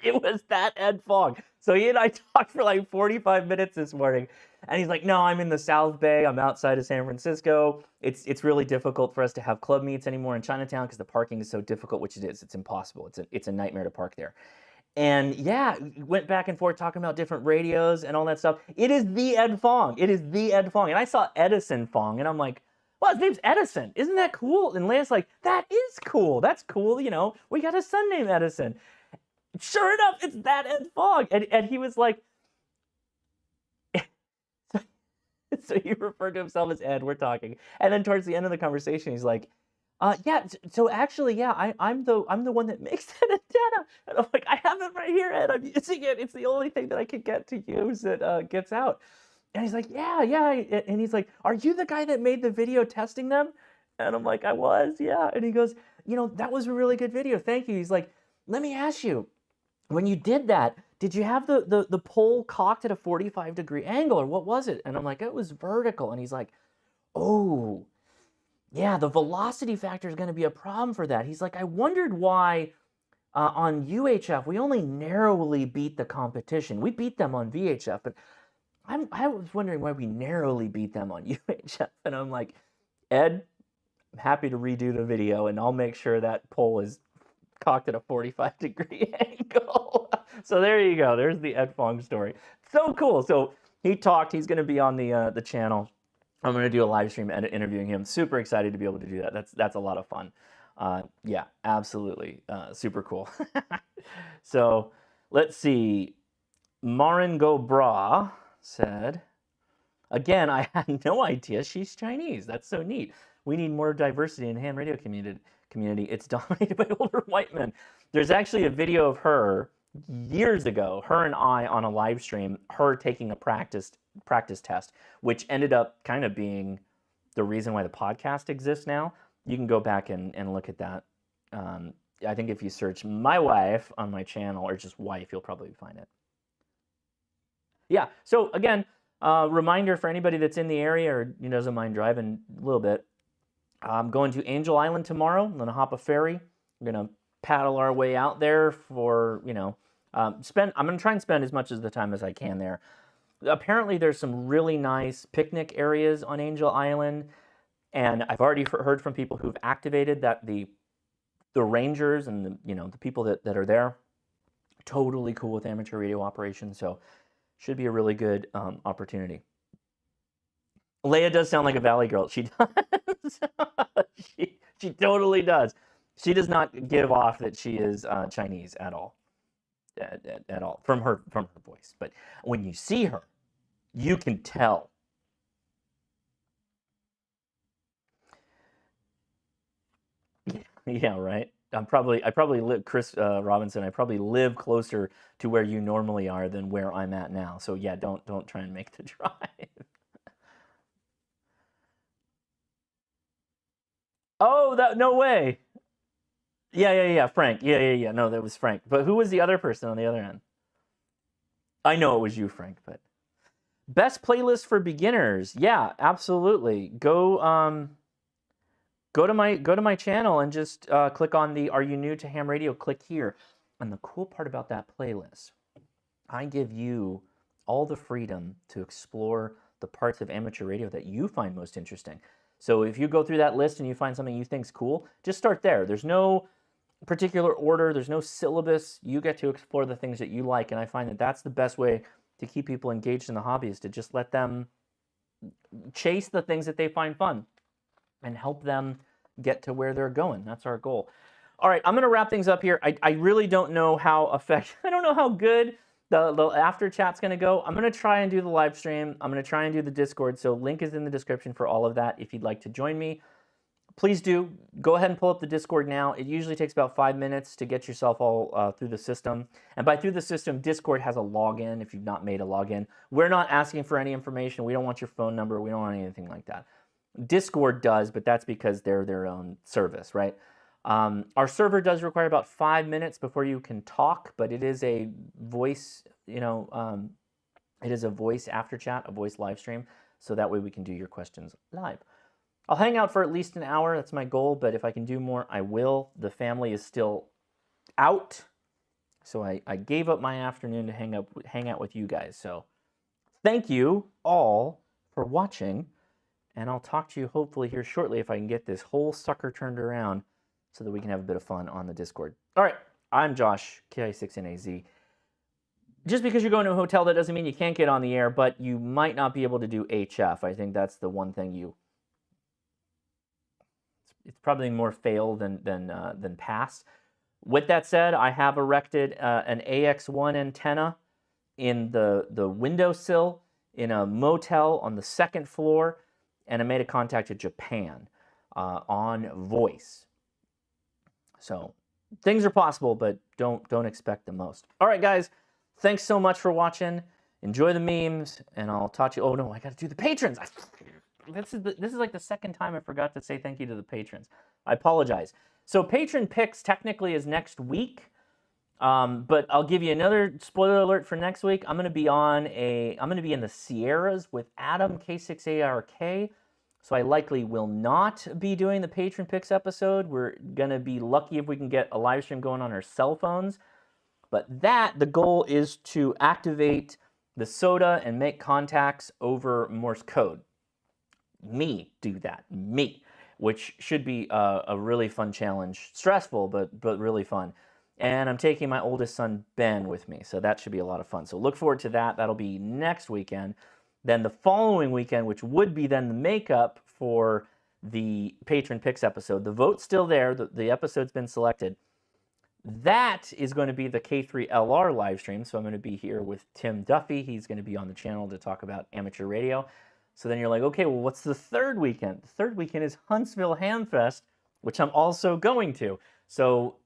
It was that Ed Fong. So he and I talked for like 45 minutes this morning. And he's like, no, I'm in the South Bay. I'm outside of San Francisco. It's really difficult for us to have club meets anymore in Chinatown because the parking is so difficult, which it is. It's impossible. It's a nightmare to park there. And yeah, went back and forth talking about different radios and all that stuff. It is the Ed Fong. It is the Ed Fong. And I saw Edison Fong, and I'm like, well, his name's Edison. Isn't that cool? And Leia's like, that is cool. That's cool. We got a son named Edison. Sure enough, it's that Ed Fong. And he was like, so he referred to himself as Ed. We're talking. And then towards the end of the conversation, he's like, yeah, so actually, yeah, I'm the one that makes that antenna. And I'm like, I have it right here, Ed. I'm using it. It's the only thing that I can get to use that gets out. And he's like, yeah. And he's like, are you the guy that made the video testing them? And I'm like, I was, yeah. And he goes, that was a really good video. Thank you. He's like, let me ask you, when you did that, did you have the pole cocked at a 45-degree angle, or what was it? And I'm like, it was vertical. And he's like, oh, yeah, the velocity factor is going to be a problem for that. He's like, I wondered why on UHF we only narrowly beat the competition. We beat them on VHF, but I was wondering why we narrowly beat them on UHF, and I'm like, Ed, I'm happy to redo the video, and I'll make sure that pole is cocked at a 45-degree angle. So there you go. There's the Ed Fong story. So cool. So he talked. He's going to be on the channel. I'm going to do a live stream interviewing him. Super excited to be able to do that. That's a lot of fun. Yeah, absolutely. Super cool. So let's see. Marin Go Bra said, again, I had no idea she's Chinese. That's so neat. We need more diversity in the ham radio community. It's dominated by older white men. There's actually a video of her years ago, her and I on a live stream, her taking a practice test, which ended up kind of being the reason why the podcast exists now. You can go back and look at that. I think if you search my wife on my channel, or just wife, you'll probably find it. Yeah, so again, reminder for anybody that's in the area or doesn't mind driving a little bit. I'm going to Angel Island tomorrow. I'm going to hop a ferry. We're going to paddle our way out there for, I'm going to try and spend as much of the time as I can there. Apparently there's some really nice picnic areas on Angel Island, and I've already heard from people who've activated that the rangers and the people that are there, totally cool with amateur radio operations, so should be a really good opportunity. Leia does sound like a Valley girl. She does. she totally does. She does not give off that she is Chinese at all. At all from her voice. But when you see her, you can tell. Yeah, right. I probably live, Chris Robinson. I probably live closer to where you normally are than where I'm at now. So yeah, don't try and make the drive. Oh, no way. Yeah, Frank. Yeah. No, that was Frank. But who was the other person on the other end? I know it was you, Frank, but best playlist for beginners. Yeah, absolutely. Go to my channel and just click on the Are You New to Ham Radio? Click here. And the cool part about that playlist, I give you all the freedom to explore the parts of amateur radio that you find most interesting. So if you go through that list and you find something you think's cool, just start there. There's no particular order. There's no syllabus. You get to explore the things that you like, and I find that that's the best way to keep people engaged in the hobby, is to just let them chase the things that they find fun and help them get to where they're going. That's our goal. All right, I'm going to wrap things up here. I really don't know how I don't know how good the after chat's going to go. I'm going to try and do the live stream. I'm going to try and do the Discord. So link is in the description for all of that. If you'd like to join me, please do. Go ahead and pull up the Discord now. It usually takes about 5 minutes to get yourself all through the system. And by through the system, Discord has a login if you've not made a login. We're not asking for any information. We don't want your phone number. We don't want anything like that. Discord does, but that's because they're their own service, right? Our server does require about 5 minutes before you can talk, but it is a voice, it is a voice after chat, a voice live stream, so that way we can do your questions live. I'll hang out for at least an hour. That's my goal, but if I can do more, I will. The family is still out, so I gave up my afternoon to hang out with you guys. So thank you all for watching, and I'll talk to you hopefully here shortly if I can get this whole sucker turned around so that we can have a bit of fun on the Discord. All right, I'm Josh, KI6NAZ. Just because you're going to a hotel, that doesn't mean you can't get on the air, but you might not be able to do HF. I think that's the one thing it's probably more fail than pass. With that said, I have erected an AX1 antenna in the windowsill in a motel on the 2nd floor, and I made a contact to Japan on voice. So things are possible, but don't expect the most. All right, guys, thanks so much for watching. Enjoy the memes, and I'll talk to you. Oh no, I got to do the patrons. This is like the second time I forgot to say thank you to the patrons. I apologize. So patron picks technically is next week, but I'll give you another spoiler alert for next week. I'm gonna be in the Sierras with Adam K6ARK. So I likely will not be doing the patron picks episode. We're gonna be lucky if we can get a live stream going on our cell phones. But the goal is to activate the soda and make contacts over Morse code. Me do that, me, which should be a really fun challenge. Stressful, but really fun. And I'm taking my oldest son, Ben, with me, so that should be a lot of fun. So look forward to that. That'll be next weekend. Then the following weekend, which would be then the makeup for the Patron Picks episode. The vote's still there. The episode's been selected. That is going to be the K3LR live stream. So I'm going to be here with Tim Duffy. He's going to be on the channel to talk about amateur radio. So then you're like, okay, well, what's the third weekend? The third weekend is Huntsville Hamfest, which I'm also going to. So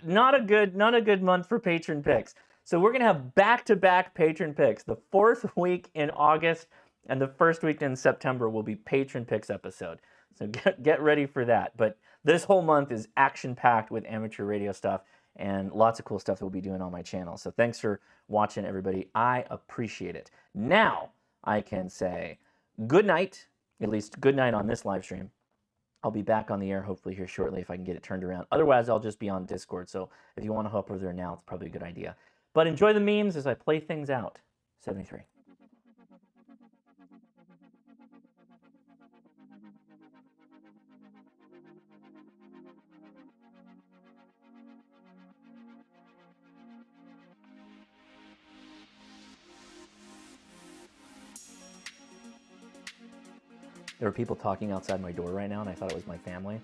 not a good month for Patron Picks. So we're going to have back-to-back Patron Picks. The fourth week in August and the first week in September will be Patron Picks episode. So get ready for that. But this whole month is action-packed with amateur radio stuff and lots of cool stuff that we'll be doing on my channel. So thanks for watching, everybody. I appreciate it. Now I can say good night, at least good night on this live stream. I'll be back on the air hopefully here shortly if I can get it turned around. Otherwise, I'll just be on Discord. So if you want to hop over there now, it's probably a good idea. But enjoy the memes as I play things out. 73. There were people talking outside my door right now, and I thought it was my family.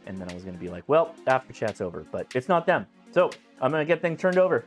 And then I was going to be like, well, after chat's over. But it's not them. So I'm going to get things turned over.